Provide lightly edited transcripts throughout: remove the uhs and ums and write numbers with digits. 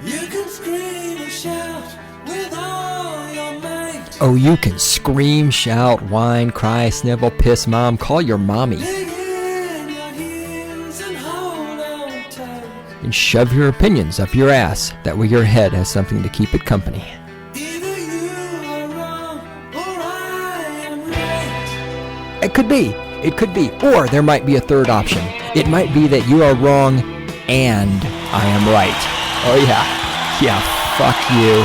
You can scream and shout with all your might. Oh, you can scream, shout, whine, cry, snivel, piss, mom, call your mommy. Dig in your heels and hold on tight. And shove your opinions up your ass. That way your head has something to keep it company. Either you are wrong or I am right. It could be. It could be. Or there might be a third option. It might be that you are wrong and I am right. Oh yeah. Yeah, fuck you.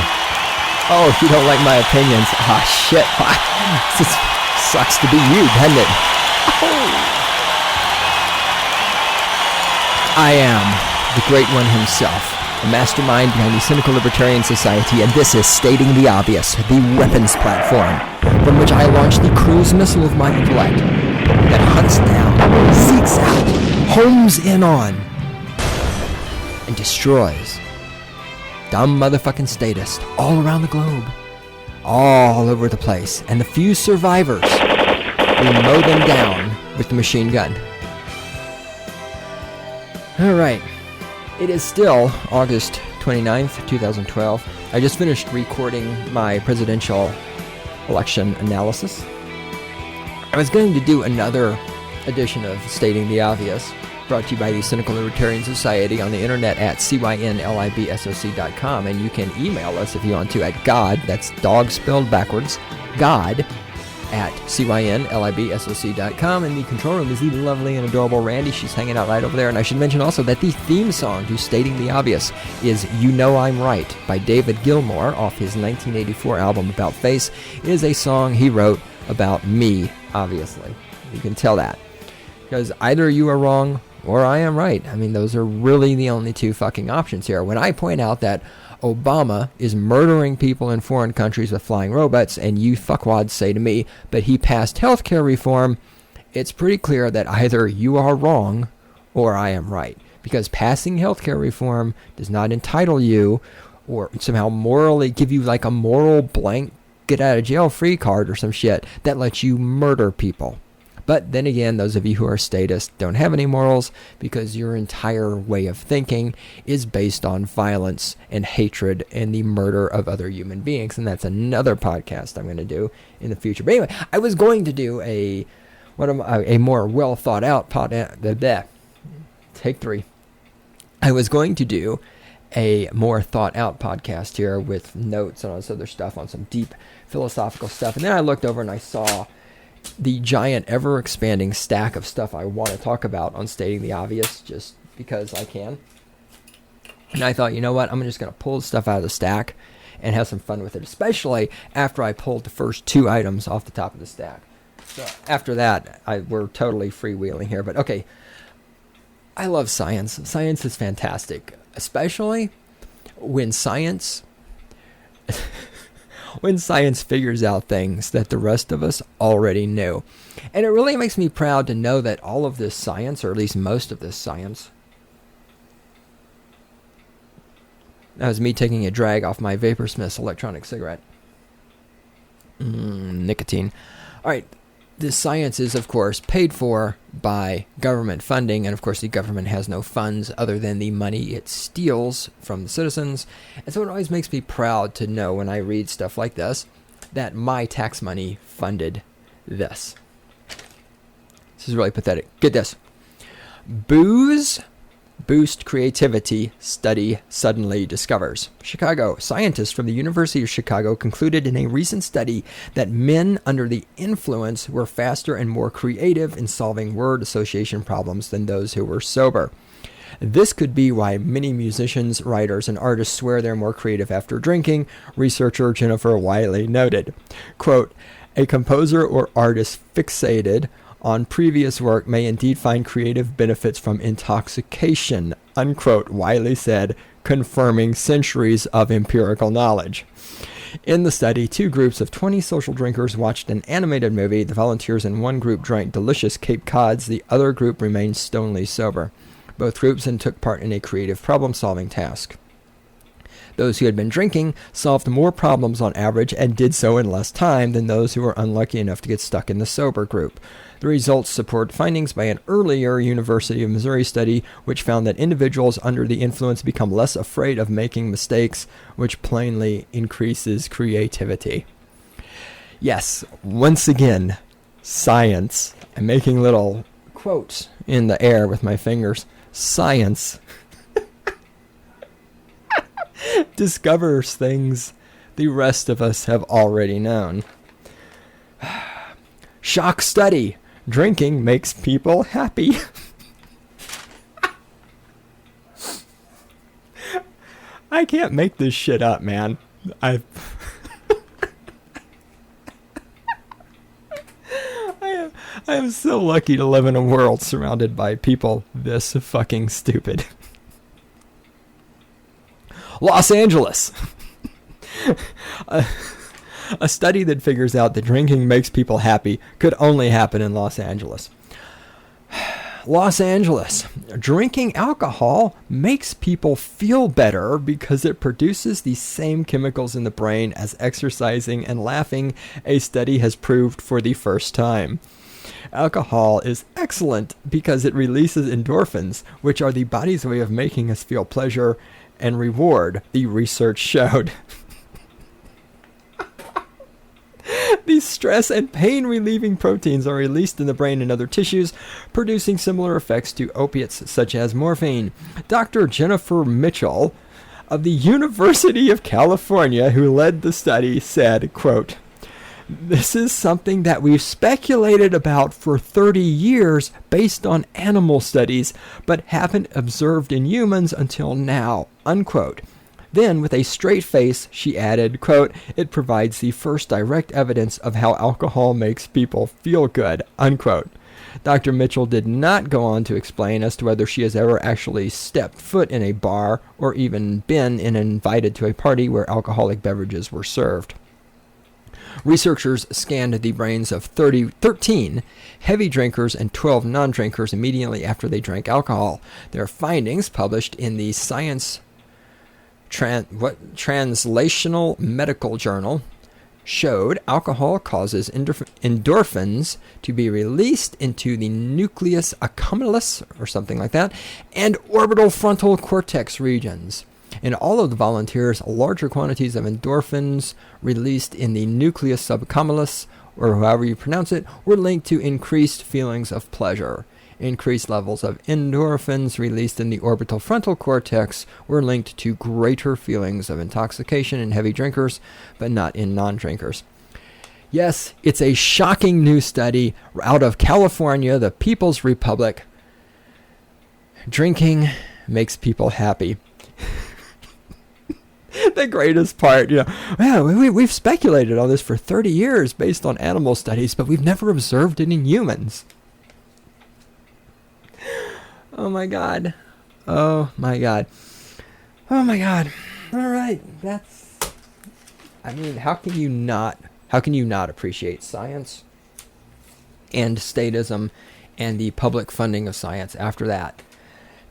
Oh, you don't like my opinions. Ah, shit. This sucks to be you, doesn't it? Oh. I am the great one himself, the mastermind behind the Cynical Libertarian Society, and this is Stating the Obvious, the weapons platform, from which I launch the cruise missile of my intellect that hunts down, seeks out, homes in on, and destroys dumb motherfucking statists all around the globe, all over the place, and the few survivors, we mow them down with the machine gun. Alright, it is still August 29th, 2012. I just finished recording my presidential election analysis. I was going to do another edition of Stating the Obvious, brought to you by the Cynical Libertarian Society on the internet at cynlibsoc.com, and you can email us if you want to at God, that's dog spelled backwards, God at cynlibsoc.com, and the control room is the lovely and adorable Randy. She's hanging out right over there. And I should mention also that the theme song to Stating the Obvious is You Know I'm Right by David Gilmour off his 1984 album About Face. It is a song he wrote about me, obviously. You can tell that, because either you are wrong or I am right. I mean, those are really the only two fucking options here. When I point out that Obama is murdering people in foreign countries with flying robots, and you fuckwads say to me, but he passed healthcare reform, it's pretty clear that either you are wrong or I am right. Because passing healthcare reform does not entitle you or somehow morally give you like a moral blank get out of jail free card or some shit that lets you murder people. But then again, those of you who are statists don't have any morals because your entire way of thinking is based on violence and hatred and the murder of other human beings. And that's another podcast I'm going to do in the future. But anyway, I was going to do a more well thought out Take three. I was going to do a more thought out podcast here with notes and all this other stuff on some deep philosophical stuff. And then I looked over and I saw the giant ever expanding stack of stuff I want to talk about on Stating the Obvious just because I can. And I thought, you know what, I'm just going to pull the stuff out of the stack and have some fun with it, especially after I pulled the first two items off the top of the stack. So after that, we're totally freewheeling here. But okay, I love science. Science is fantastic, especially when science figures out things that the rest of us already knew. And it really makes me proud to know that all of this science, or at least most of this science, that was me taking a drag off my Vaporsmith's electronic cigarette. Nicotine. All right. This science is, of course, paid for by government funding, and of course the government has no funds other than the money it steals from the citizens. And so it always makes me proud to know when I read stuff like this that my tax money funded this. This is really pathetic. Get this. Booze boost creativity, study suddenly discovers. Chicago. Scientists from the University of Chicago concluded in a recent study that men under the influence were faster and more creative in solving word association problems than those who were sober. This could be why many musicians, writers, and artists swear they're more creative after drinking, researcher Jennifer Wiley noted. Quote, a composer or artist fixated on previous work may indeed find creative benefits from intoxication, unquote, Wiley said, confirming centuries of empirical knowledge. In the study, 2 groups of 20 social drinkers watched an animated movie. The volunteers in one group drank delicious Cape Cods. The other group remained stonily sober. Both groups then took part in a creative problem-solving task. Those who had been drinking solved more problems on average and did so in less time than those who were unlucky enough to get stuck in the sober group. The results support findings by an earlier University of Missouri study, which found that individuals under the influence become less afraid of making mistakes, which plainly increases creativity. Yes, once again, science. I'm making little quotes in the air with my fingers. Science discovers things the rest of us have already known. Shock study. Drinking makes people happy. I can't make this shit up, man. I am so lucky to live in a world surrounded by people this fucking stupid. Los Angeles. A study that figures out that drinking makes people happy could only happen in Los Angeles. Los Angeles. Drinking alcohol makes people feel better because it produces the same chemicals in the brain as exercising and laughing, a study has proved for the first time. Alcohol is excellent because it releases endorphins, which are the body's way of making us feel pleasure and reward, the research showed. These stress and pain-relieving proteins are released in the brain and other tissues, producing similar effects to opiates such as morphine. Dr. Jennifer Mitchell of the University of California, who led the study, said, quote, "This is something that we've speculated about for 30 years based on animal studies, but haven't observed in humans until now," unquote. Then, with a straight face, she added, quote, "It provides the first direct evidence of how alcohol makes people feel good," unquote. Dr. Mitchell did not go on to explain as to whether she has ever actually stepped foot in a bar or even been invited to a party where alcoholic beverages were served. Researchers scanned the brains of 13 heavy drinkers and 12 non-drinkers immediately after they drank alcohol. Their findings, published in the Science Translational Medical Journal, showed alcohol causes endorphins to be released into the nucleus accumbens, or something like that, and orbital frontal cortex regions. In all of the volunteers, larger quantities of endorphins released in the nucleus subaccumbens, or however you pronounce it, were linked to increased feelings of pleasure. Increased levels of endorphins released in the orbital frontal cortex were linked to greater feelings of intoxication in heavy drinkers, but not in non-drinkers. Yes, it's a shocking new study out of California, the People's Republic. Drinking makes people happy. The greatest part, we've speculated on this for 30 years based on animal studies, but we've never observed it in humans. Oh my God. Oh my God. Oh my God. All right. How can you not appreciate science and statism and the public funding of science after that?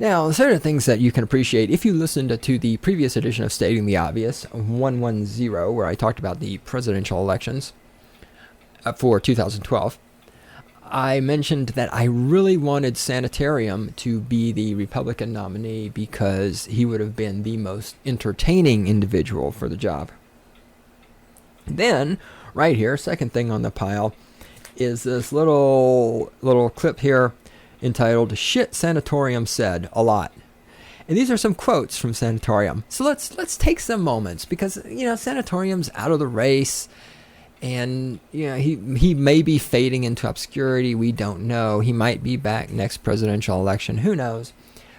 Now, there are things that you can appreciate if you listened to the previous edition of Stating the Obvious, 110, where I talked about the presidential elections for 2012. I mentioned that I really wanted Sanatarium to be the Republican nominee because he would have been the most entertaining individual for the job. Then, right here, second thing on the pile, is this little clip here entitled "Shit Sanatorum Said a Lot." And these are some quotes from Sanatorum. So let's take some moments because, Sanatoryum's out of the race. And he may be fading into obscurity. We don't know. He might be back next presidential election. Who knows?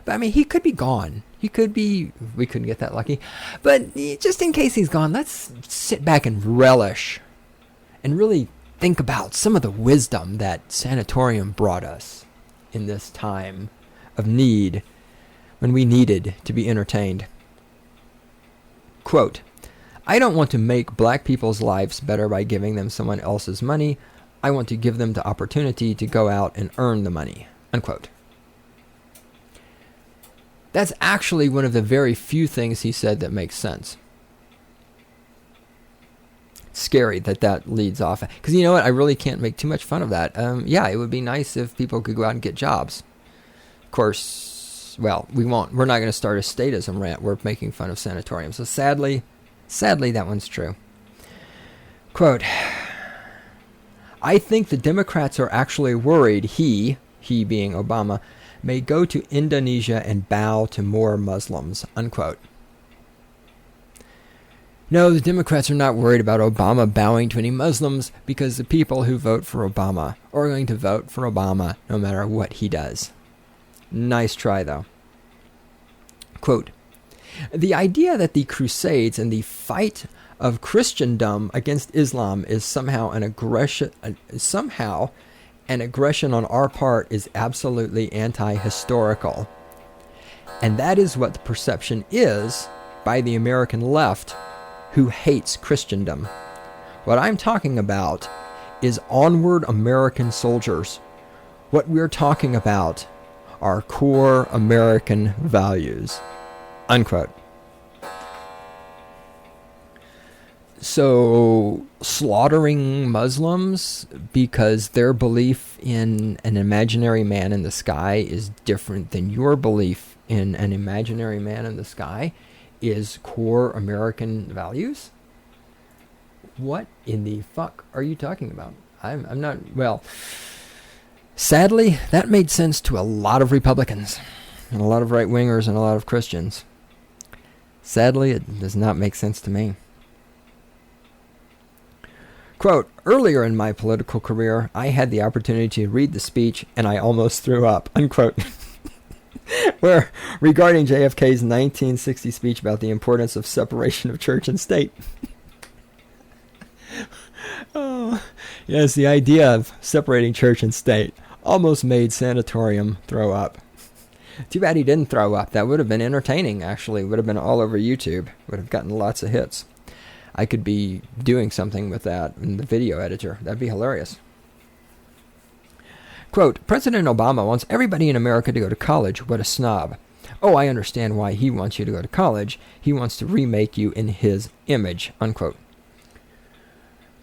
But he could be gone. He could be. We couldn't get that lucky. But just in case he's gone, let's sit back and relish, and really think about some of the wisdom that Sanatorum brought us in this time of need, when we needed to be entertained. Quote, I don't want to make black people's lives better by giving them someone else's money. I want to give them the opportunity to go out and earn the money, unquote. That's actually one of the very few things he said that makes sense. Scary that leads off. Because you know what? I really can't make too much fun of that. Yeah, it would be nice if people could go out and get jobs. Of course, well, we won't. We're not going to start a statism rant. We're making fun of Sanatorum. So sadly, that one's true. Quote, I think the Democrats are actually worried he being Obama, may go to Indonesia and bow to more Muslims, unquote. No, the Democrats are not worried about Obama bowing to any Muslims because the people who vote for Obama are going to vote for Obama no matter what he does. Nice try, though. Quote, the idea that the Crusades and the fight of Christendom against Islam is somehow an aggression on our part is absolutely anti-historical. And that is what the perception is by the American left, who hates Christendom. What I'm talking about is onward American soldiers. What we're talking about are core American values, unquote. So, slaughtering Muslims because their belief in an imaginary man in the sky is different than your belief in an imaginary man in the sky is core American values? What in the fuck are you talking about? I'm not, well, sadly, that made sense to a lot of Republicans and a lot of right-wingers and a lot of Christians. Sadly, it does not make sense to me. Quote, earlier in my political career, I had the opportunity to read the speech and I almost threw up, unquote. Where, regarding JFK's 1960 speech about the importance of separation of church and state. Oh, yes, the idea of separating church and state almost made Sanatorum throw up. Too bad he didn't throw up. That would have been entertaining, actually. Would have been all over YouTube. Would have gotten lots of hits. I could be doing something with that in the video editor. That'd be hilarious. Quote, President Obama wants everybody in America to go to college. What a snob. Oh, I understand why he wants you to go to college. He wants to remake you in his image, unquote.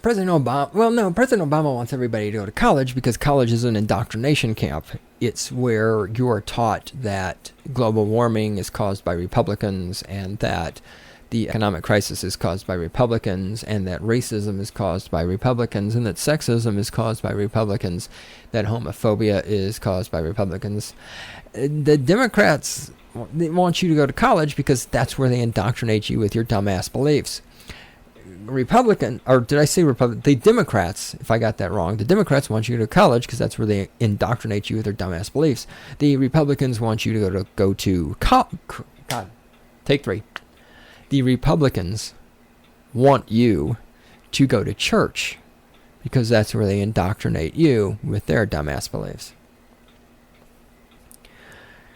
President Obama wants everybody to go to college because college is an indoctrination camp. It's where you're taught that global warming is caused by Republicans and that the economic crisis is caused by Republicans, and that racism is caused by Republicans, and that sexism is caused by Republicans, that homophobia is caused by Republicans. The Democrats, they want you to go to college because that's where they indoctrinate you with your dumbass beliefs. The Democrats, if I got that wrong, the Democrats want you to go to college because that's where they indoctrinate you with their dumbass beliefs. The Republicans want you to go to God, take three. The Republicans want you to go to church because that's where they indoctrinate you with their dumbass beliefs.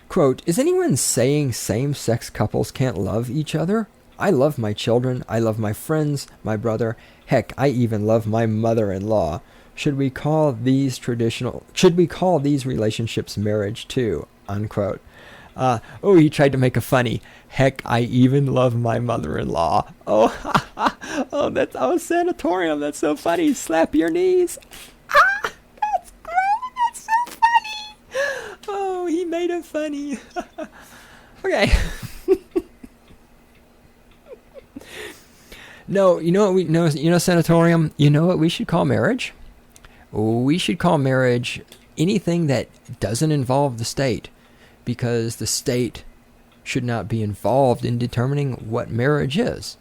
Quote, is anyone saying same-sex couples can't love each other? I love my children. I love my friends, my brother. Heck, I even love my mother-in-law. Should we call these relationships marriage too? Unquote. He tried to make a funny. Heck, I even love my mother-in-law. Sanatorum. That's so funny. Slap your knees. That's great. That's so funny. Oh, he made it funny. Okay. No, you know what Sanatorum? You know what we should call marriage? We should call marriage anything that doesn't involve the state, because the state should not be involved in determining what marriage is.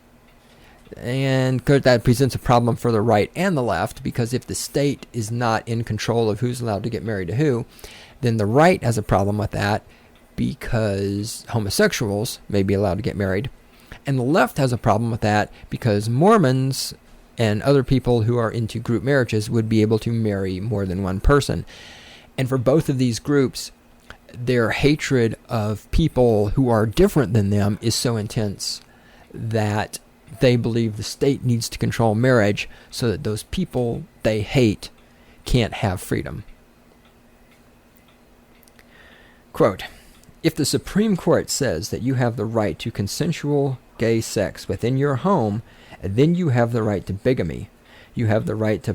And that presents a problem for the right and the left, because if the state is not in control of who's allowed to get married to who, then the right has a problem with that because homosexuals may be allowed to get married. And the left has a problem with that because Mormons and other people who are into group marriages would be able to marry more than one person. And for both of these groups, their hatred of people who are different than them is so intense that they believe the state needs to control marriage so that those people they hate can't have freedom. Quote, if the Supreme Court says that you have the right to consensual gay sex within your home, then you have the right to bigamy. You have the right to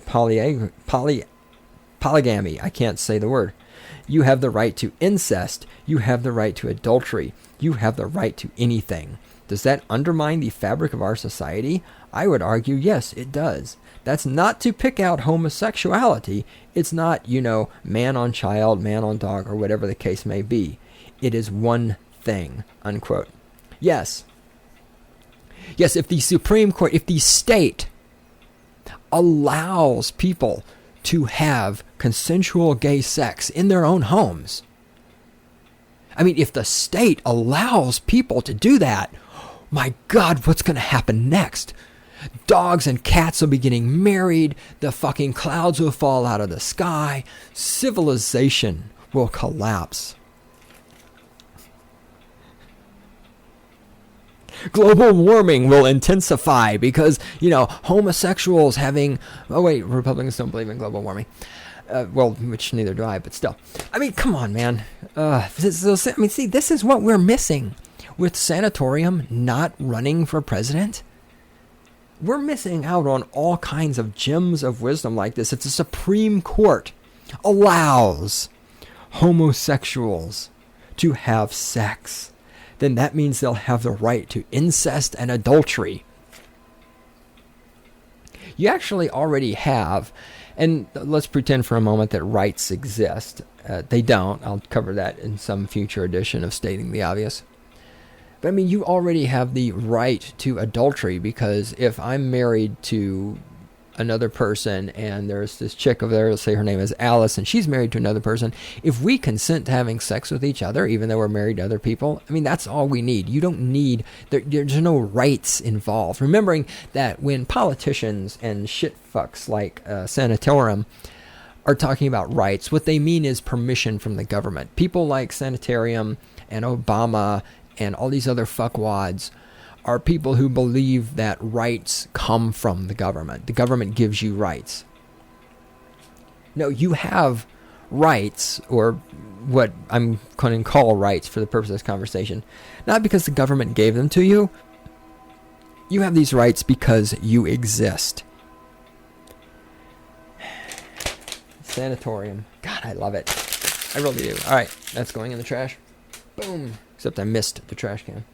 polygamy. I can't say the word. You have the right to incest. You have the right to adultery. You have the right to anything. Does that undermine the fabric of our society? I would argue, yes, it does. That's not to pick out homosexuality. It's not, man on child, man on dog, or whatever the case may be. It is one thing, unquote. Yes, if the Supreme Court, if the state allows people to have consensual gay sex in their own homes, if the state allows people to do that, my God, what's going to happen next? Dogs and cats will be getting married. The fucking clouds will fall out of the sky. Civilization will collapse. Global warming will intensify because, homosexuals having... Oh, wait, Republicans don't believe in global warming. Which neither do I, but still. Come on, man. This is what we're missing with Sanatorum not running for president. We're missing out on all kinds of gems of wisdom like this. If the Supreme Court allows homosexuals to have sex, then that means they'll have the right to incest and adultery. You actually already have, and let's pretend for a moment that rights exist. They don't. I'll cover that in some future edition of Stating the Obvious. But you already have the right to adultery, because if I'm married to another person and there's this chick over there, let's say her name is Alice, and she's married to another person, if we consent to having sex with each other, even though we're married to other people, that's all we need. You don't need, there's no rights involved. Remembering that when politicians and shit fucks like Sanatorum are talking about rights, what they mean is permission from the government. People like Sanatarium and Obama and all these other fuckwads are people who believe that rights come from the government. The government gives you rights. No, you have rights, or what I'm going to call rights for the purpose of this conversation, not because the government gave them to you. You have these rights because you exist. Sanatorum. God, I love it. I really do. All right, that's going in the trash. Boom. Except I missed the trash can.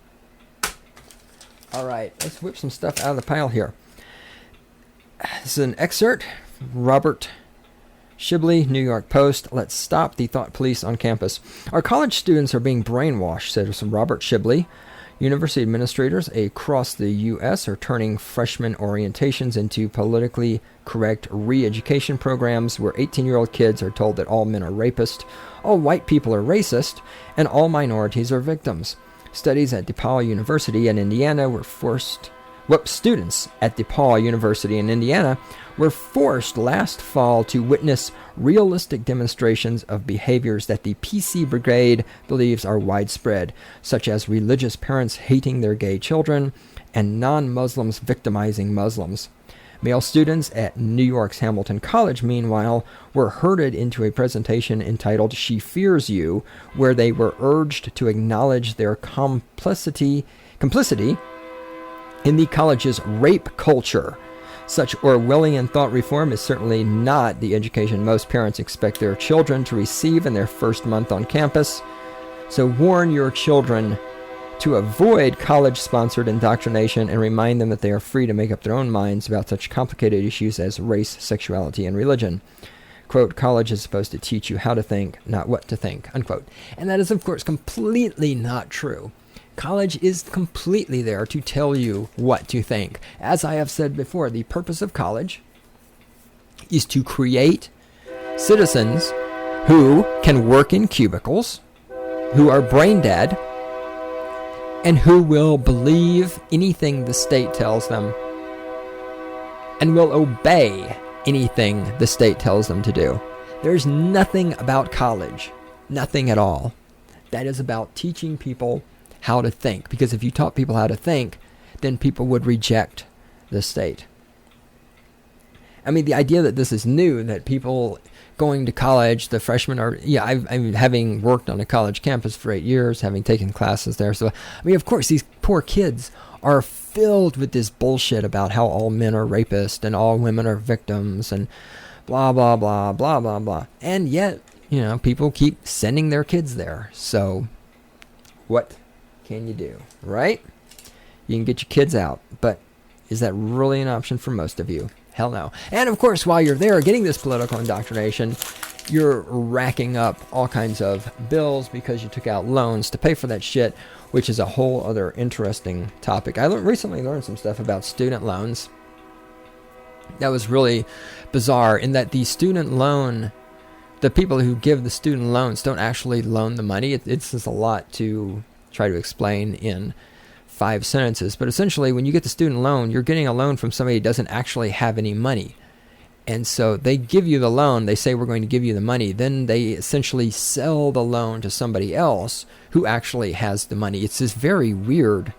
All right, let's whip some stuff out of the pile here. This is an excerpt. Robert Shibley, New York Post. Let's stop the thought police on campus. Our college students are being brainwashed, said some Robert Shibley. University administrators across the U.S. are turning freshman orientations into politically correct re-education programs where 18-year-old kids are told that all men are rapists, all white people are racist, and all minorities are victims. Studies at DePaul University in Indiana were students at DePaul University in Indiana were forced last fall to witness realistic demonstrations of behaviors that the PC Brigade believes are widespread, such as religious parents hating their gay children and non-Muslims victimizing Muslims. Male students at New York's Hamilton College, meanwhile, were herded into a presentation entitled She Fears You, where they were urged to acknowledge their complicity in the college's rape culture. Such Orwellian thought reform is certainly not the education most parents expect their children to receive in their first month on campus. So warn your children to avoid college-sponsored indoctrination and remind them that they are free to make up their own minds about such complicated issues as race, sexuality, and religion. Quote, college is supposed to teach you how to think, not what to think, unquote. And that is, of course, completely not true. College is completely there to tell you what to think. As I have said before, the purpose of college is to create citizens who can work in cubicles, who are brain dead, and who will believe anything the state tells them and will obey anything the state tells them to do. There's nothing about college, nothing at all, that is about teaching people how to think. Because if you taught people how to think, then people would reject the state. I mean, the idea that this is new, that people going to college, the freshmen are, I'm having worked on a college campus for 8 years, having taken classes there. So, I mean, of course, these poor kids are filled with this bullshit about how all men are rapists and all women are victims and blah, blah, blah, blah, blah, blah. And yet, people keep sending their kids there. So, what can you do, right? You can get your kids out, but is that really an option for most of you? Hell no. And of course, while you're there getting this political indoctrination, you're racking up all kinds of bills because you took out loans to pay for that shit, which is a whole other interesting topic. I recently learned some stuff about student loans. That was really bizarre in that the people who give the student loans don't actually loan the money. It's just a lot to try to explain in 5 sentences, but essentially when you get the student loan, you're getting a loan from somebody who doesn't actually have any money. And so they give you the loan, they say we're going to give you the money, then they essentially sell the loan to somebody else who actually has the money. It's this very weird,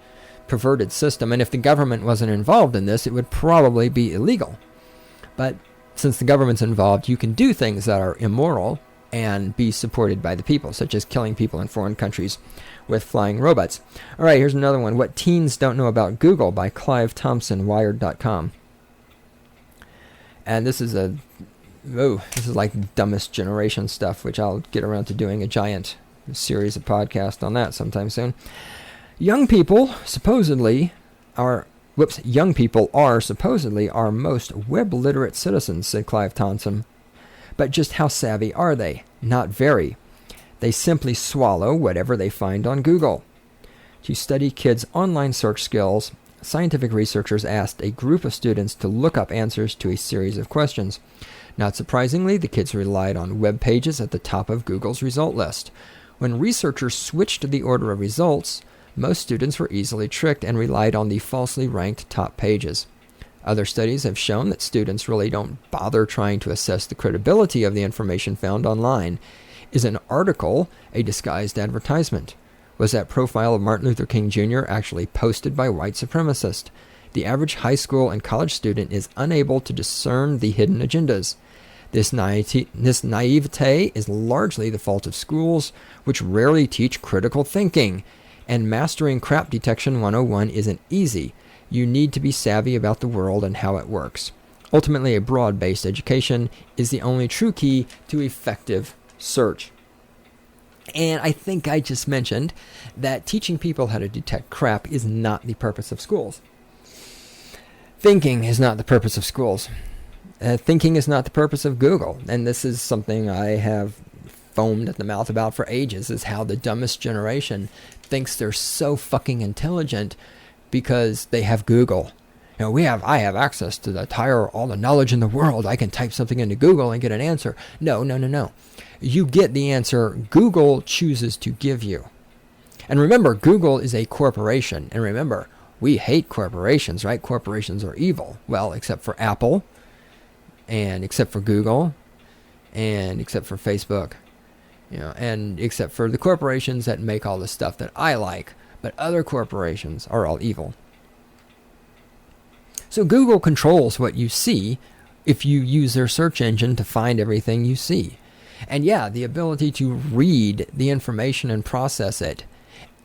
perverted system, and if the government wasn't involved in this, it would probably be illegal. But since the government's involved, you can do things that are immoral and be supported by the people, such as killing people in foreign countries with flying robots. All right, here's another one. What Teens Don't Know About Google by Clive Thompson, Wired.com. And this is like dumbest generation stuff, which I'll get around to doing a giant series of podcasts on that sometime soon. Young people are supposedly our most web-literate citizens, said Clive Thompson. But just how savvy are they? Not very. They simply swallow whatever they find on Google. To study kids' online search skills, scientific researchers asked a group of students to look up answers to a series of questions. Not surprisingly, the kids relied on web pages at the top of Google's result list. When researchers switched the order of results, most students were easily tricked and relied on the falsely ranked top pages. Other studies have shown that students really don't bother trying to assess the credibility of the information found online. Is an article a disguised advertisement? Was that profile of Martin Luther King Jr. actually posted by white supremacists? The average high school and college student is unable to discern the hidden agendas. This naivete is largely the fault of schools, which rarely teach critical thinking. And mastering crap detection 101 isn't easy. You need to be savvy about the world and how it works. Ultimately, a broad-based education is the only true key to effective search. And I think I just mentioned that teaching people how to detect crap is not the purpose of schools. Thinking is not the purpose of schools. Thinking is not the purpose of Google. And this is something I have foamed at the mouth about for ages, is how the dumbest generation thinks they're so fucking intelligent because they have Google. I have access to all the knowledge in the world. I can type something into Google and get an answer. No. You get the answer Google chooses to give you. And remember, Google is a corporation. And remember, we hate corporations, right? Corporations are evil. Well, except for Apple, and except for Google, and except for Facebook, and except for the corporations that make all the stuff that I like. But other corporations are all evil. So Google controls what you see if you use their search engine to find everything you see. And yeah, the ability to read the information and process it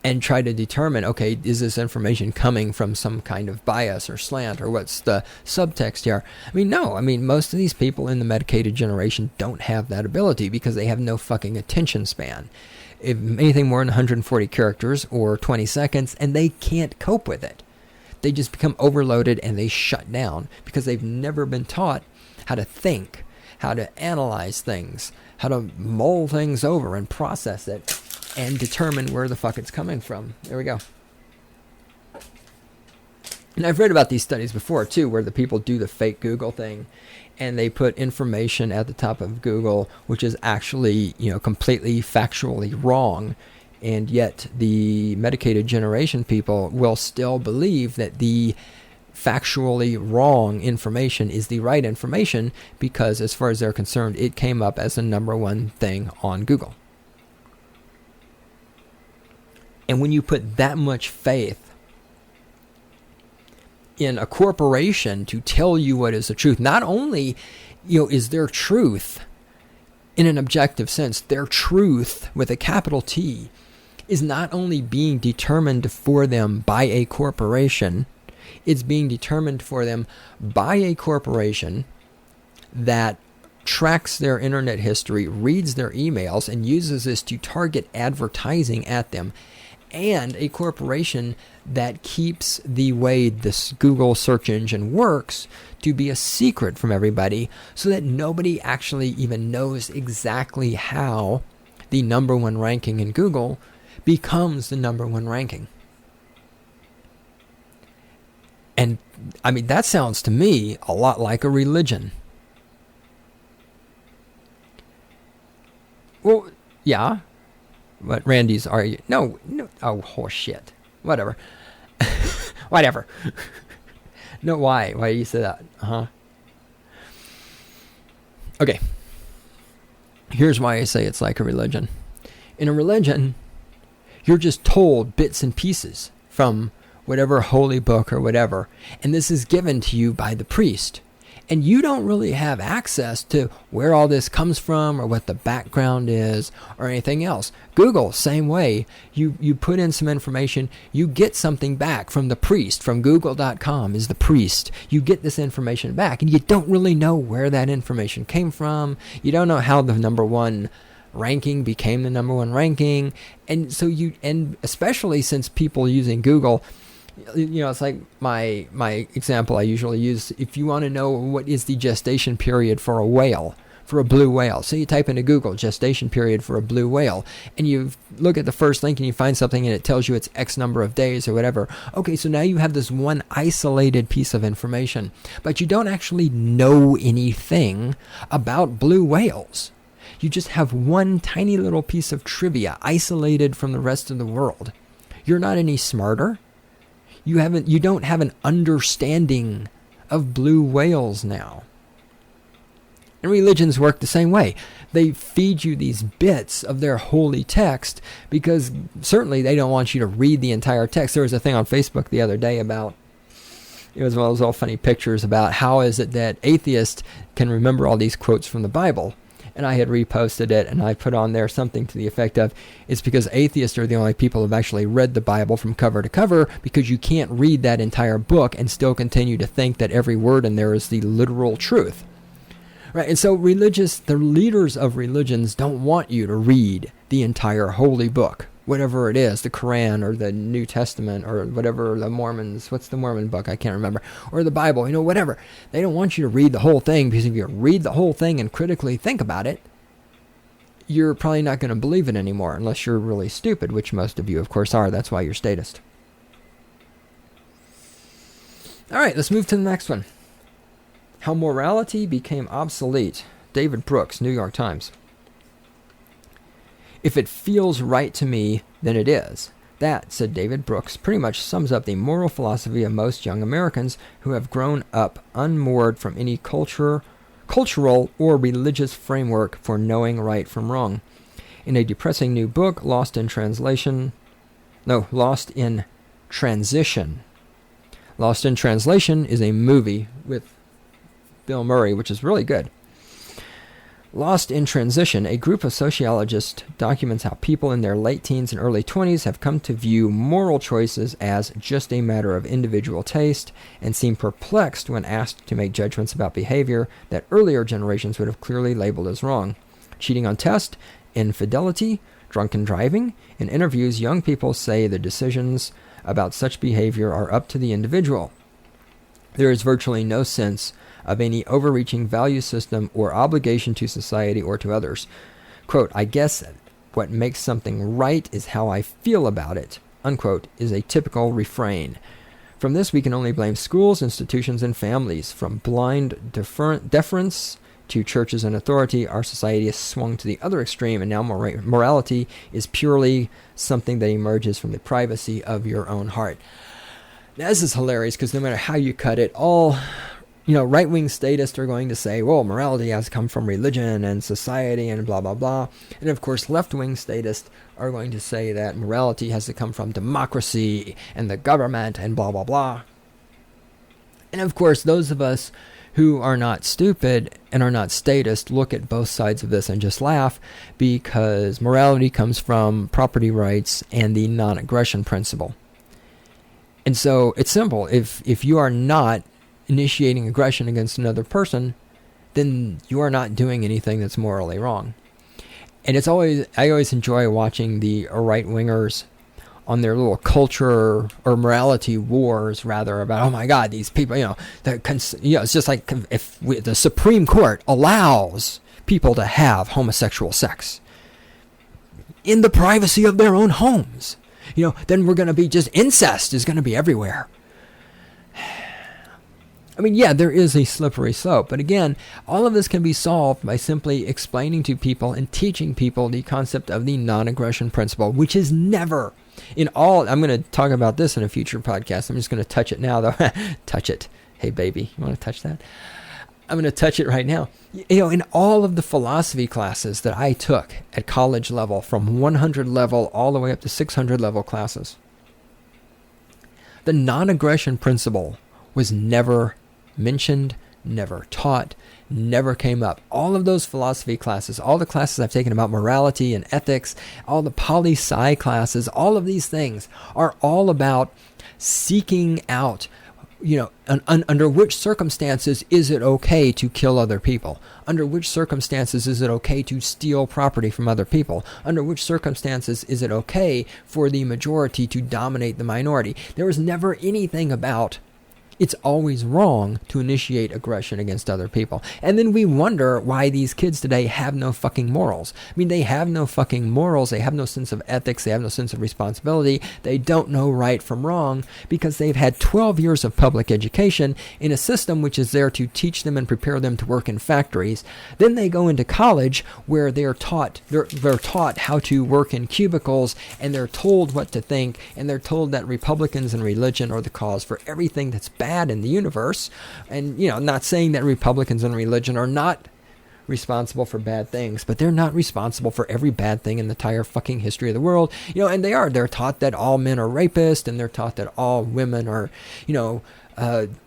and try to determine, okay, is this information coming from some kind of bias or slant, or what's the subtext here? No. Most of these people in the medicated generation don't have that ability because they have no fucking attention span. If anything more than 140 characters or 20 seconds, and they can't cope with it. They just become overloaded and they shut down because they've never been taught how to think, how to analyze things, how to mull things over and process it and determine where the fuck it's coming from. There we go. And I've read about these studies before too, where the people do the fake Google thing and they put information at the top of Google which is actually, completely factually wrong. And yet the medicated generation people will still believe that the factually wrong information is the right information because, as far as they're concerned, it came up as the number one thing on Google. And when you put that much faith in a corporation to tell you what is the truth. Not only, is their truth in an objective sense, their truth with a capital T is not only being determined for them by a corporation, it's being determined for them by a corporation that tracks their internet history, reads their emails, and uses this to target advertising at them, and a corporation that keeps the way this Google search engine works to be a secret from everybody so that nobody actually even knows exactly how the number one ranking in Google becomes the number one ranking. And I mean, that sounds to me a lot like a religion. Well, yeah. But Randy's arguing. No. Oh, horse shit. Whatever. Whatever. No, why? Why do you say that? Okay. Here's why I say it's like a religion. In a religion, you're just told bits and pieces from whatever holy book or whatever, and this is given to you by the priest. And you don't really have access to where all this comes from or what the background is or anything else. Google, same way. You put in some information, you get something back from the priest, from google.com is the priest. You get this information back, and you don't really know where that information came from. You don't know how the number one ranking became the number one ranking. And so and especially since people using Google, it's like my example I usually use. If you want to know what is the gestation period for a whale, for a blue whale, so you type into Google gestation period for a blue whale, and you look at the first link and you find something and it tells you it's X number of days or whatever. Okay, so now you have this one isolated piece of information, but you don't actually know anything about blue whales. You just have one tiny little piece of trivia isolated from the rest of the world. You're not any smarter. You don't have an understanding of blue whales now. And religions work the same way. They feed you these bits of their holy text because certainly they don't want you to read the entire text. There was a thing on Facebook the other day about, it was one of those all funny pictures about how is it that atheists can remember all these quotes from the Bible. And I had reposted it, and I put on there something to the effect of, it's because atheists are the only people who have actually read the Bible from cover to cover, because you can't read that entire book and still continue to think that every word in there is the literal truth. Right? And so the leaders of religions don't want you to read the entire holy book, whatever it is, the Quran or the New Testament or whatever the Mormons, what's the Mormon book? I can't remember. Or the Bible, whatever. They don't want you to read the whole thing, because if you read the whole thing and critically think about it, you're probably not going to believe it anymore unless you're really stupid, which most of you, of course, are. That's why you're statist. All right, let's move to the next one. How morality became obsolete. David Brooks, New York Times. If it feels right to me, then it is. That, said David Brooks, pretty much sums up the moral philosophy of most young Americans who have grown up unmoored from any cultural or religious framework for knowing right from wrong. In a depressing new book, Lost in Transition. Lost in Translation is a movie with Bill Murray, which is really good. Lost in Transition, a group of sociologists documents how people in their late teens and early 20s have come to view moral choices as just a matter of individual taste and seem perplexed when asked to make judgments about behavior that earlier generations would have clearly labeled as wrong. Cheating on tests, infidelity, drunken driving. In interviews, young people say the decisions about such behavior are up to the individual. There is virtually no sense of any overreaching value system or obligation to society or to others. Quote, I guess what makes something right is how I feel about it, unquote, is a typical refrain. From this, we can only blame schools, institutions, and families. From blind deference to churches and authority, our society has swung to the other extreme, and now morality is purely something that emerges from the privacy of your own heart. Now, this is hilarious because no matter how you cut it, all right-wing statists are going to say, well, morality has come from religion and society and blah, blah, blah. And of course, left-wing statists are going to say that morality has to come from democracy and the government and blah, blah, blah. And of course, those of us who are not stupid and are not statist look at both sides of this and just laugh, because morality comes from property rights and the non-aggression principle. And so it's simple. If you are not initiating aggression against another person, then you are not doing anything that's morally wrong. And I always enjoy watching the right-wingers on their little culture or morality wars, rather, about, oh my God, these people, it's just like if the Supreme Court allows people to have homosexual sex in the privacy of their own homes, then we're going to be just, incest is going to be everywhere. I mean, yeah, there is a slippery slope. But again, all of this can be solved by simply explaining to people and teaching people the concept of the non-aggression principle, which is never I'm going to talk about this in a future podcast. I'm just going to touch it now, though. Touch it. Hey, baby, you want to touch that? I'm going to touch it right now. In all of the philosophy classes that I took at college level, from 100 level all the way up to 600 level classes, the non-aggression principle was never mentioned, never taught, never came up. All of those philosophy classes, all the classes I've taken about morality and ethics, all the poli-sci classes, all of these things are all about seeking out, under which circumstances is it okay to kill other people? Under which circumstances is it okay to steal property from other people? Under which circumstances is it okay for the majority to dominate the minority? There was never anything about it's always wrong to initiate aggression against other people. And then we wonder why these kids today have no fucking morals. I mean, they have no fucking morals. They have no sense of ethics. They have no sense of responsibility. They don't know right from wrong because they've had 12 years of public education in a system which is there to teach them and prepare them to work in factories. Then they go into college where they're taught how to work in cubicles, and they're told what to think, and they're told that Republicans and religion are the cause for everything that's bad in the universe. And not saying that Republicans and religion are not responsible for bad things, but they're not responsible for every bad thing in the entire fucking history of the world. And they're taught that all men are rapists, and they're taught that all women are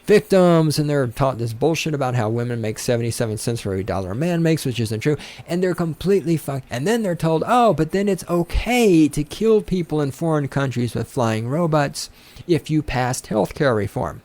victims, and they're taught this bullshit about how women make 77 cents for every dollar a man makes, which isn't true. And they're completely fucked. And then they're told, but then it's okay to kill people in foreign countries with flying robots if you passed healthcare reform.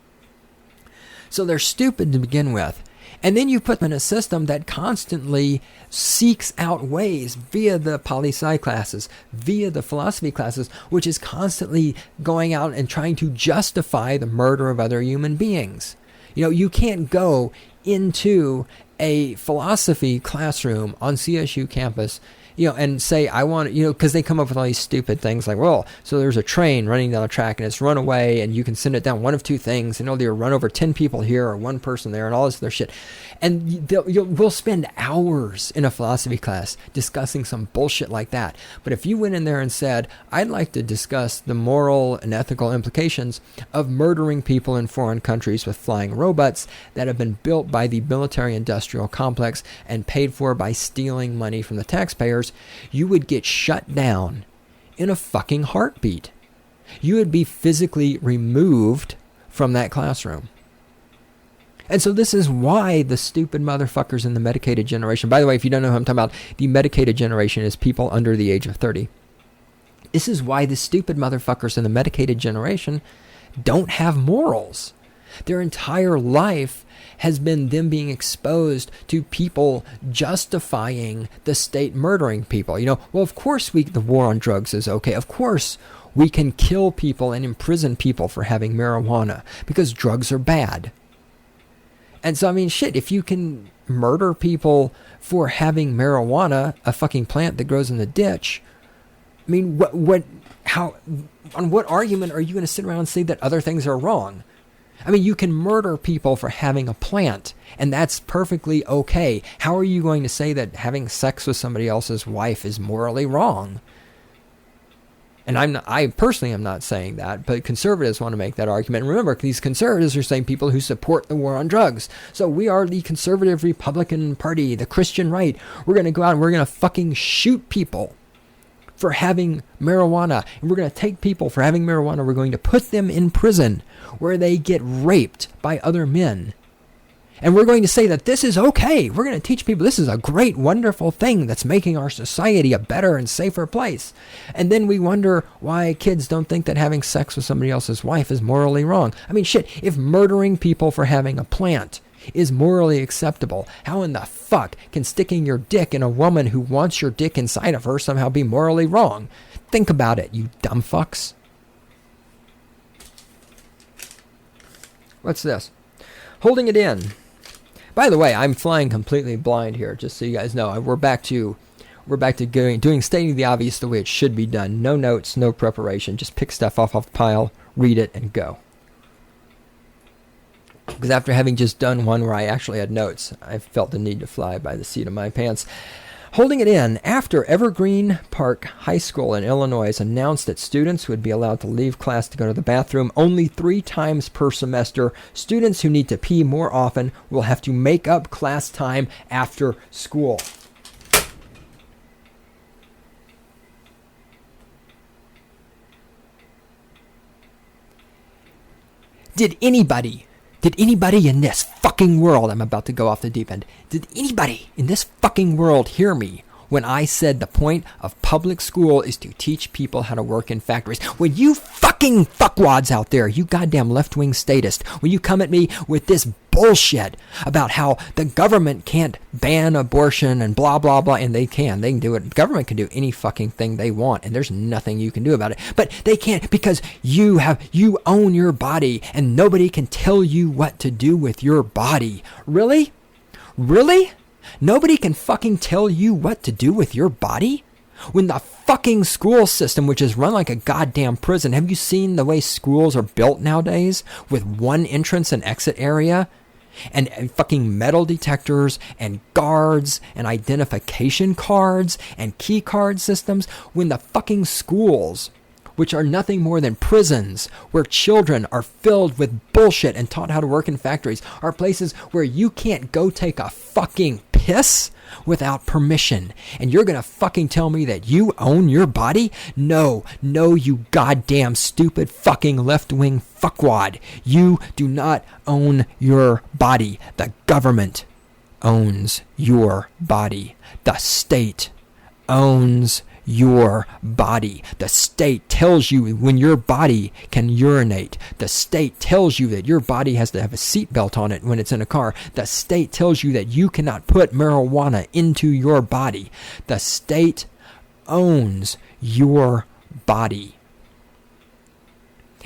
So they're stupid to begin with. And then you put them in a system that constantly seeks out ways via the poli-sci classes, via the philosophy classes, which is constantly going out and trying to justify the murder of other human beings. You can't go into a philosophy classroom on CSU campus and say, I want, because they come up with all these stupid things like, well, so there's a train running down the track and it's run away, and you can send it down one of two things, and they'll run over 10 people here or one person there and all this other shit. And we'll spend hours in a philosophy class discussing some bullshit like that. But if you went in there and said, I'd like to discuss the moral and ethical implications of murdering people in foreign countries with flying robots that have been built by the military-industrial complex and paid for by stealing money from the taxpayers, you would get shut down in a fucking heartbeat. You would be physically removed from that classroom. And so this is why the stupid motherfuckers in the medicated generation, by the way, if you don't know who I'm talking about, the medicated generation is people under the age of 30. This is why the stupid motherfuckers in the medicated generation don't have morals. Their entire life has been them being exposed to people justifying the state murdering people. Well, of course the war on drugs is okay. Of course we can kill people and imprison people for having marijuana because drugs are bad. And so, shit, if you can murder people for having marijuana, a fucking plant that grows in the ditch, on what argument are you going to sit around and say that other things are wrong? You can murder people for having a plant, and that's perfectly okay. How are you going to say that having sex with somebody else's wife is morally wrong? And I personally am not saying that, but conservatives want to make that argument. And remember, these conservatives are saying people who support the war on drugs. So we are the conservative Republican Party, the Christian right. We're going to go out and we're going to fucking shoot people for having marijuana, and we're going to take people for having marijuana, we're going to put them in prison where they get raped by other men. And we're going to say that this is okay. We're going to teach people this is a great, wonderful thing that's making our society a better and safer place. And then we wonder why kids don't think that having sex with somebody else's wife is morally wrong. I mean, shit, if murdering people for having a plant is morally acceptable, how in the fuck can sticking your dick in a woman who wants your dick inside of her somehow be morally wrong? Think about it, you dumb fucks. What's this? Holding it in. By the way, I'm flying completely blind here, just so you guys know. We're back to doing stating the obvious the way it should be done. No notes, no preparation. Just pick stuff off the pile, read it, and go. Because after having just done one where I actually had notes, I felt the need to fly by the seat of my pants. Holding it in, after Evergreen Park High School in Illinois announced that students would be allowed to leave class to go to the bathroom only 3 times per semester, students who need to pee more often will have to make up class time after school. Did anybody in this fucking world, I'm about to go off the deep end, did anybody in this fucking world hear me when I said the point of public school is to teach people how to work in factories? When you fucking fuckwads out there, you goddamn left-wing statist, when you come at me with this bullshit about how the government can't ban abortion and blah, blah, blah, and they can do it. The government can do any fucking thing they want, and there's nothing you can do about it. But they can't because you own your body, and nobody can tell you what to do with your body. Really? Really? Nobody can fucking tell you what to do with your body? When the fucking school system, which is run like a goddamn prison, have you seen the way schools are built nowadays? With one entrance and exit area? And fucking metal detectors and guards and identification cards and key card systems. When the fucking schools, which are nothing more than prisons where children are filled with bullshit and taught how to work in factories, are places where you can't go take a fucking piss without permission. And you're gonna fucking tell me that you own your body? No, you goddamn stupid fucking left-wing fuckwad. You do not own your body. The government owns your body. The state owns your body. The state tells you when your body can urinate. The state tells you that your body has to have a seatbelt on it when it's in a car. The state tells you that you cannot put marijuana into your body. The state owns your body.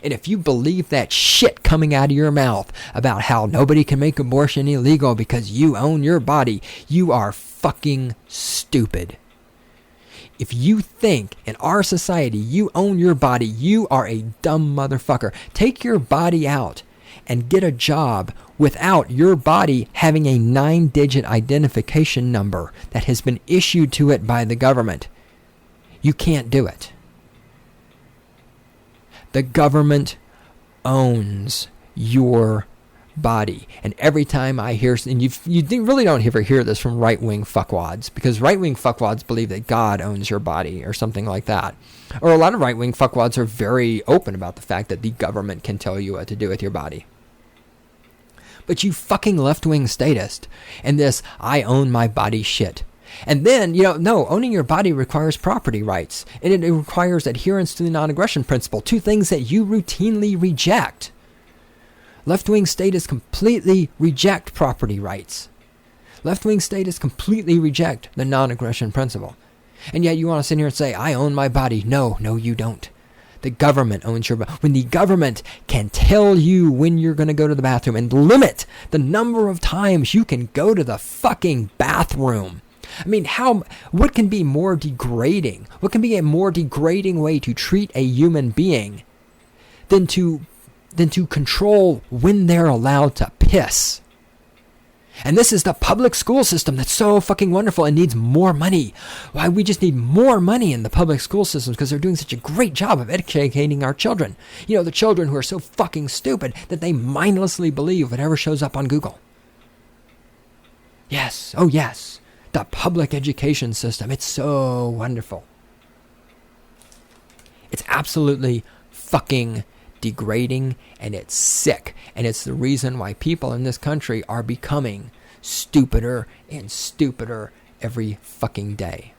And if you believe that shit coming out of your mouth about how nobody can make abortion illegal because you own your body, you are fucking stupid. If you think in our society you own your body, you are a dumb motherfucker. Take your body out and get a job without your body having a 9-digit identification number that has been issued to it by the government. You can't do it. The government owns your body. And every time I hear, and you really don't ever hear this from right-wing fuckwads, because right-wing fuckwads believe that God owns your body or something like that. Or a lot of right-wing fuckwads are very open about the fact that the government can tell you what to do with your body. But you fucking left-wing statist and this I own my body shit. And then, no, owning your body requires property rights. And it requires adherence to the non-aggression principle. 2 things that you routinely reject. Left-wing statists completely reject property rights. Left-wing statists completely reject the non-aggression principle. And yet you want to sit here and say, I own my body. No, you don't. The government owns your body. When the government can tell you when you're going to go to the bathroom and limit the number of times you can go to the fucking bathroom. I mean, what can be more degrading? What can be a more degrading way to treat a human being than to control when they're allowed to piss? And this is the public school system that's so fucking wonderful and needs more money. Why, we just need more money in the public school systems because they're doing such a great job of educating our children. The children who are so fucking stupid that they mindlessly believe whatever shows up on Google. Yes, oh yes, the public education system. It's so wonderful. It's absolutely fucking degrading, and it's sick. And it's the reason why people in this country are becoming stupider and stupider every fucking day.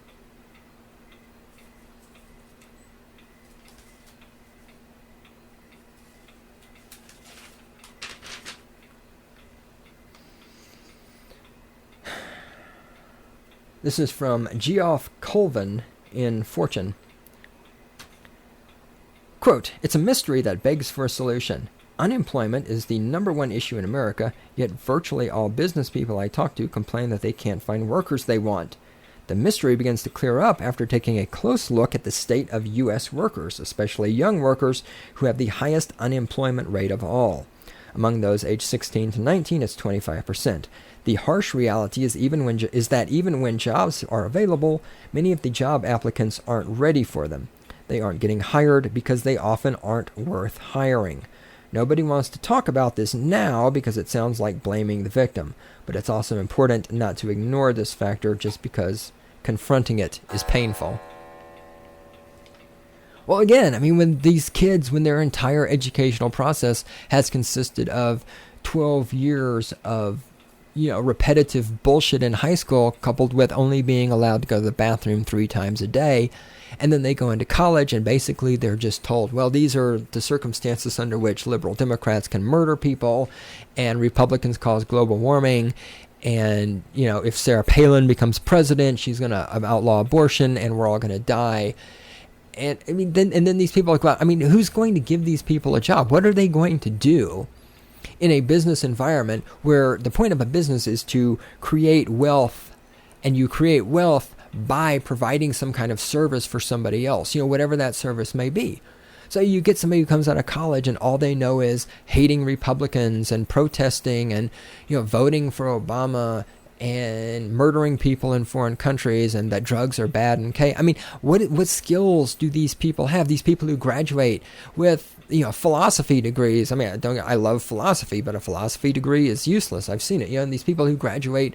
This is from Geoff Colvin in Fortune. Quote, "It's a mystery that begs for a solution. Unemployment is the number one issue in America, yet virtually all business people I talk to complain that they can't find workers they want. The mystery begins to clear up after taking a close look at the state of U.S. workers, especially young workers who have the highest unemployment rate of all. Among those aged 16 to 19, it's 25%. The harsh reality is that even when jobs are available, many of the job applicants aren't ready for them. They aren't getting hired because they often aren't worth hiring. Nobody wants to talk about this now because it sounds like blaming the victim, but it's also important not to ignore this factor just because confronting it is painful." Well, again, I mean, when these kids, when their entire educational process has consisted of 12 years of, repetitive bullshit in high school, coupled with only being allowed to go to the bathroom 3 times a day, and then they go into college and basically they're just told, well, these are the circumstances under which liberal Democrats can murder people and Republicans cause global warming. And, if Sarah Palin becomes president, she's going to outlaw abortion and we're all going to die. And I mean, then these people go out. I mean, who's going to give these people a job? What are they going to do in a business environment where the point of a business is to create wealth, and you create wealth by providing some kind of service for somebody else, whatever that service may be. So you get somebody who comes out of college and all they know is hating Republicans and protesting and, voting for Obama and murdering people in foreign countries and that drugs are bad and okay. I mean, what skills do these people have? These people who graduate with, philosophy degrees. I mean, I love philosophy, but a philosophy degree is useless. I've seen it. And these people who graduate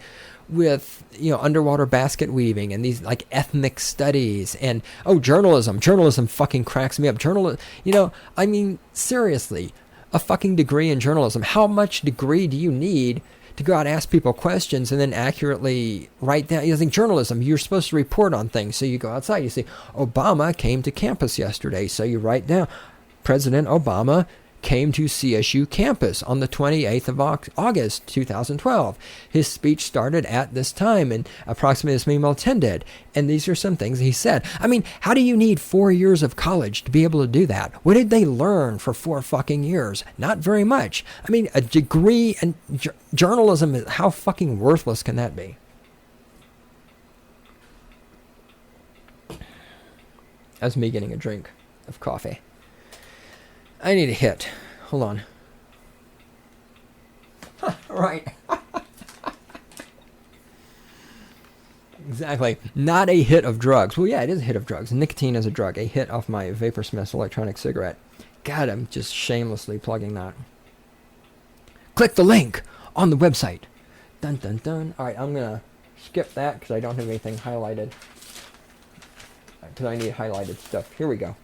with, underwater basket weaving and these like ethnic studies and, journalism. Journalism fucking cracks me up. I mean, seriously, a fucking degree in journalism. How much degree do you need to go out and ask people questions and then accurately write down? You think journalism, you're supposed to report on things. So you go outside, you see, Obama came to campus yesterday. So you write down, President Obama came to CSU campus on the 28th of August, 2012. His speech started at this time and approximately this meeting attended. And these are some things he said. I mean, how do you need 4 years of college to be able to do that? What did they learn for 4 fucking years? Not very much. I mean, a degree in journalism, how fucking worthless can that be? That's me getting a drink of coffee. I need a hit. Hold on. Right. Exactly. Not a hit of drugs. Well, yeah, it is a hit of drugs. Nicotine is a drug. A hit off my Vapor Smith's electronic cigarette. God, I'm just shamelessly plugging that. Click the link on the website. Dun, dun, dun. All right, I'm going to skip that because I don't have anything highlighted. Because I need highlighted stuff. Here we go.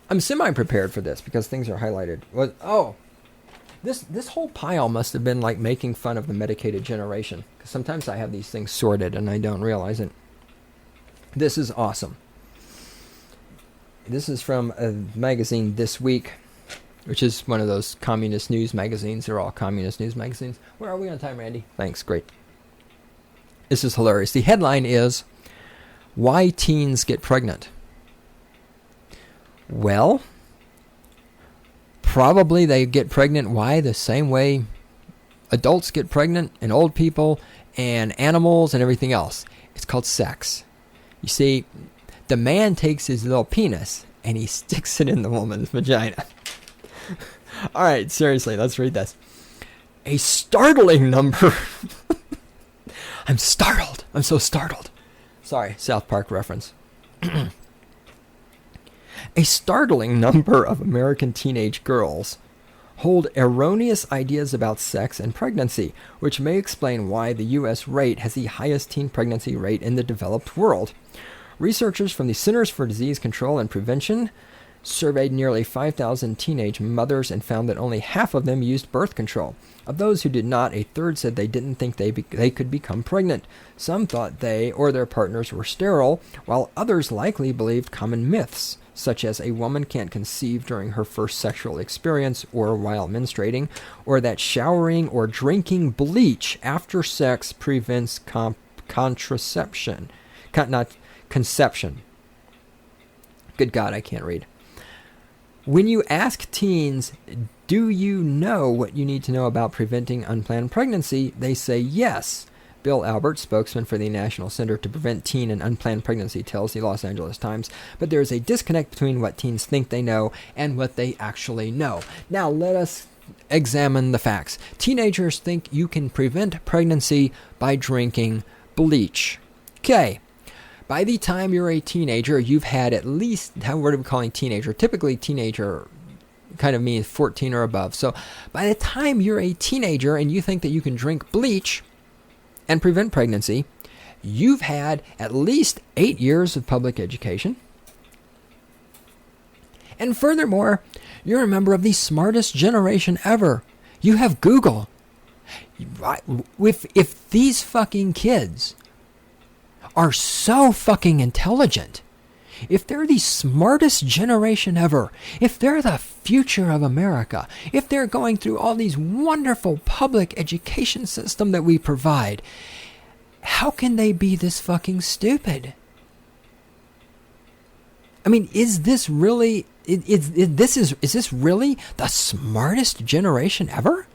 I'm semi-prepared for this because things are highlighted. This whole pile must have been like making fun of the medicated generation. Because sometimes I have these things sorted and I don't realize it. This is awesome. This is from a magazine This Week, which is one of those communist news magazines. They're all communist news magazines. Where are we on time, Randy? Thanks, great. This is hilarious. The headline is, "Why Teens Get Pregnant." Well, probably they get pregnant. Why? The same way adults get pregnant and old people and animals and everything else. It's called sex. You see, the man takes his little penis and he sticks it in the woman's vagina. All right, seriously, let's read this. A startling number. I'm startled. I'm so startled. Sorry, South Park reference. A startling number of American teenage girls hold erroneous ideas about sex and pregnancy, which may explain why the U.S. rate has the highest teen pregnancy rate in the developed world. Researchers from the Centers for Disease Control and Prevention surveyed nearly 5,000 teenage mothers and found that only half of them used birth control. Of those who did not, a third said they didn't think they could become pregnant. Some thought they or their partners were sterile, while others likely believed common myths, such as a woman can't conceive during her first sexual experience or while menstruating, or that showering or drinking bleach after sex prevents contraception. Not conception. Good God, I can't read. When you ask teens, do you know what you need to know about preventing unplanned pregnancy, they say yes. Bill Albert, spokesman for the National Center to Prevent Teen and Unplanned Pregnancy, tells the Los Angeles Times, but there is a disconnect between what teens think they know and what they actually know. Now, let us examine the facts. Teenagers think you can prevent pregnancy by drinking bleach. Okay. By the time you're a teenager, you've had at least, what are we calling teenager? Typically, teenager kind of means 14 or above. So by the time you're a teenager and you think that you can drink bleach and prevent pregnancy, you've had at least 8 years of public education. And furthermore, you're a member of the smartest generation ever. You have Google. If these fucking kids are so fucking intelligent, if they're the smartest generation ever, if they're the future of America, if they're going through all these wonderful public education system that we provide, how can they be this fucking stupid? I mean, is this really is this really the smartest generation ever?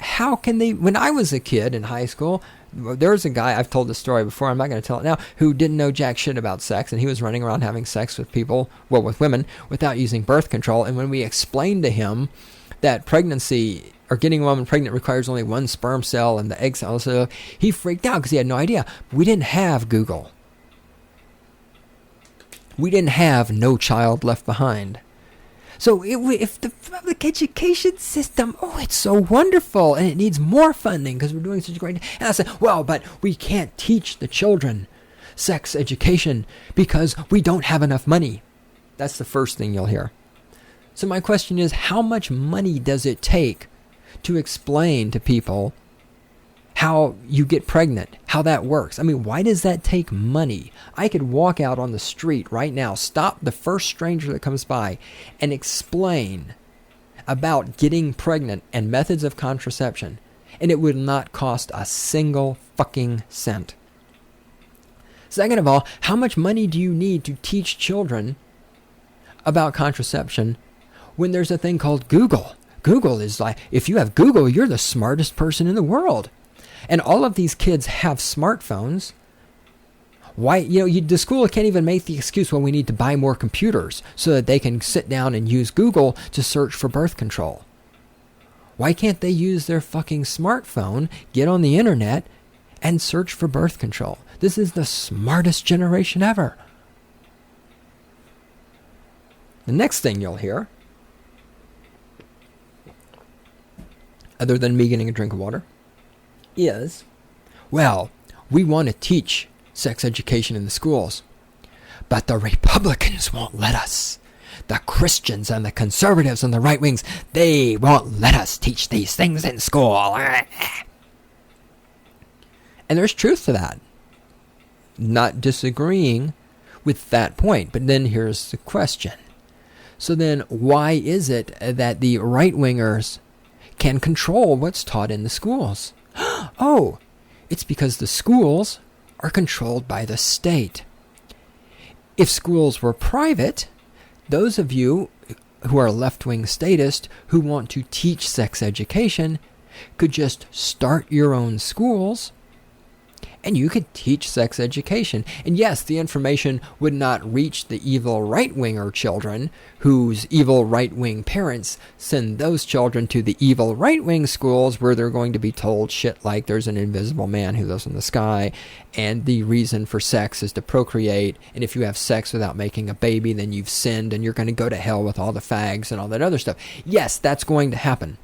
How can they? When I was a kid in high school, there was a guy, I've told this story before, I'm not going to tell it now, who didn't know jack shit about sex, and he was running around having sex with people, well, with women, without using birth control. And when we explained to him that pregnancy, or getting a woman pregnant, requires only one sperm cell and the egg cell, so he freaked out because he had no idea. We didn't have Google. We didn't have No Child Left Behind. So if the public education system, it's so wonderful, and it needs more funding because we're doing such a great... And I said, well, but we can't teach the children sex education because we don't have enough money. That's the first thing you'll hear. So my question is, how much money does it take to explain to people how you get pregnant, how that works? I mean, why does that take money? I could walk out on the street right now, stop the first stranger that comes by, and explain about getting pregnant and methods of contraception, and it would not cost a single fucking cent. Second of all, how much money do you need to teach children about contraception when there's a thing called Google? Google is like, if you have Google, you're the smartest person in the world. And all of these kids have smartphones. Why, the school can't even make the excuse, well, we need to buy more computers so that they can sit down and use Google to search for birth control. Why can't they use their fucking smartphone, get on the internet, and search for birth control? This is the smartest generation ever. The next thing you'll hear, other than me getting a drink of water, is, well, we want to teach sex education in the schools, but the Republicans won't let us. The Christians and the conservatives and the right wings, they won't let us teach these things in school. And there's truth to that. Not disagreeing with that point. But then here's the question. So then why is it that the right-wingers can control what's taught in the schools? Oh, it's because the schools are controlled by the state. If schools were private, those of you who are left-wing statists who want to teach sex education could just start your own schools and you could teach sex education. And yes, the information would not reach the evil right-winger children whose evil right-wing parents send those children to the evil right-wing schools where they're going to be told shit like there's an invisible man who lives in the sky and the reason for sex is to procreate, and if you have sex without making a baby, then you've sinned and you're going to go to hell with all the fags and all that other stuff. Yes, that's going to happen.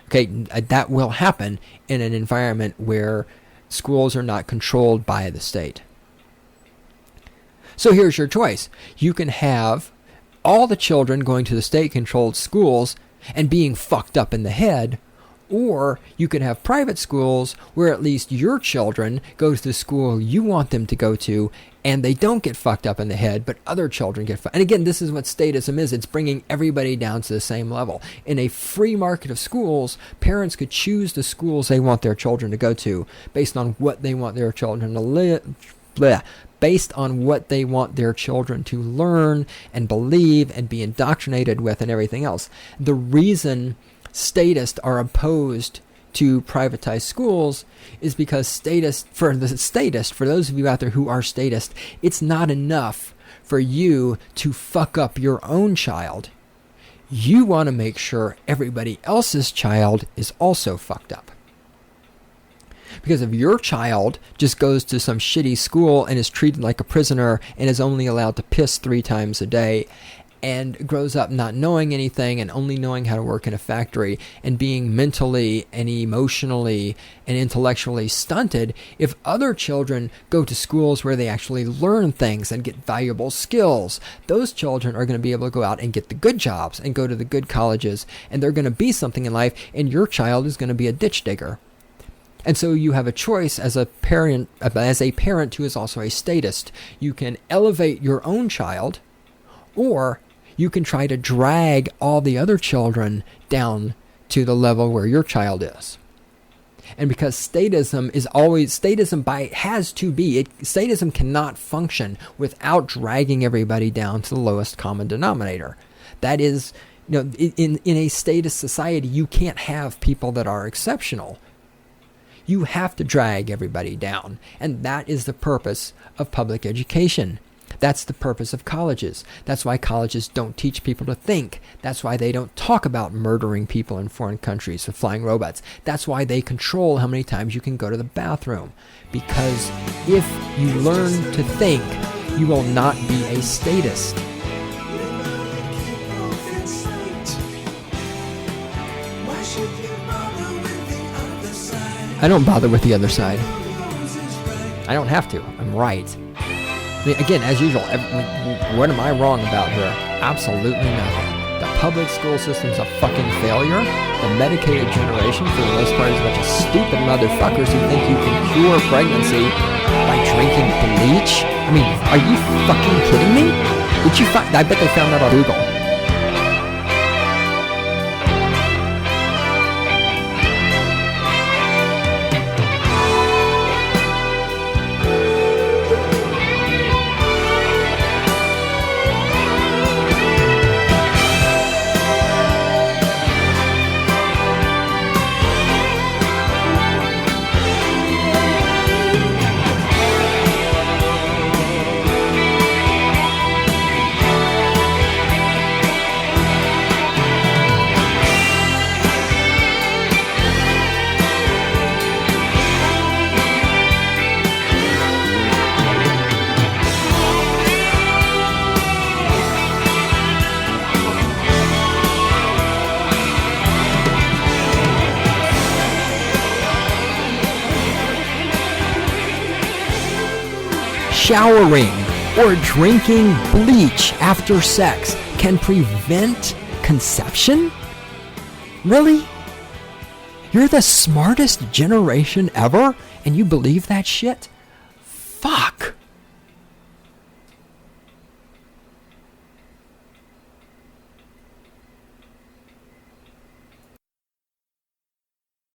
Okay, that will happen in an environment where schools are not controlled by the state. So here's your choice. You can have all the children going to the state-controlled schools and being fucked up in the head, or you could have private schools where at least your children go to the school you want them to go to, and they don't get fucked up in the head, but other children get fucked. And again, this is what statism is. It's bringing everybody down to the same level. In a free market of schools, parents could choose the schools they want their children to go to based on what they want their children to based on what they want their children to learn and believe and be indoctrinated with and everything else. The reason statists are opposed to privatized schools is because for those of you out there who are statists, it's not enough for you to fuck up your own child. You want to make sure everybody else's child is also fucked up. Because if your child just goes to some shitty school and is treated like a prisoner and is only allowed to piss 3 times a day, and grows up not knowing anything and only knowing how to work in a factory and being mentally and emotionally and intellectually stunted, if other children go to schools where they actually learn things and get valuable skills, those children are going to be able to go out and get the good jobs and go to the good colleges, and they're going to be something in life, and your child is going to be a ditch digger. And so you have a choice as a parent who is also a statist. You can elevate your own child, or you can try to drag all the other children down to the level where your child is. And because statism cannot function without dragging everybody down to the lowest common denominator. That is, in a statist society, you can't have people that are exceptional. You have to drag everybody down. And that is the purpose of public education. That's the purpose of colleges. That's why colleges don't teach people to think. That's why they don't talk about murdering people in foreign countries with flying robots. That's why they control how many times you can go to the bathroom. Because if you learn to think, you will not be a statist. I don't bother with the other side. I don't have to. I'm right. Again, as usual, what am I wrong about here? Absolutely nothing. The public school system's a fucking failure. The medicated generation, for the most part, is a bunch of stupid motherfuckers who think you can cure pregnancy by drinking bleach. I mean, are you fucking kidding me? I bet they found that on Google. Showering or drinking bleach after sex can prevent conception? Really? You're the smartest generation ever, and you believe that shit? Fuck.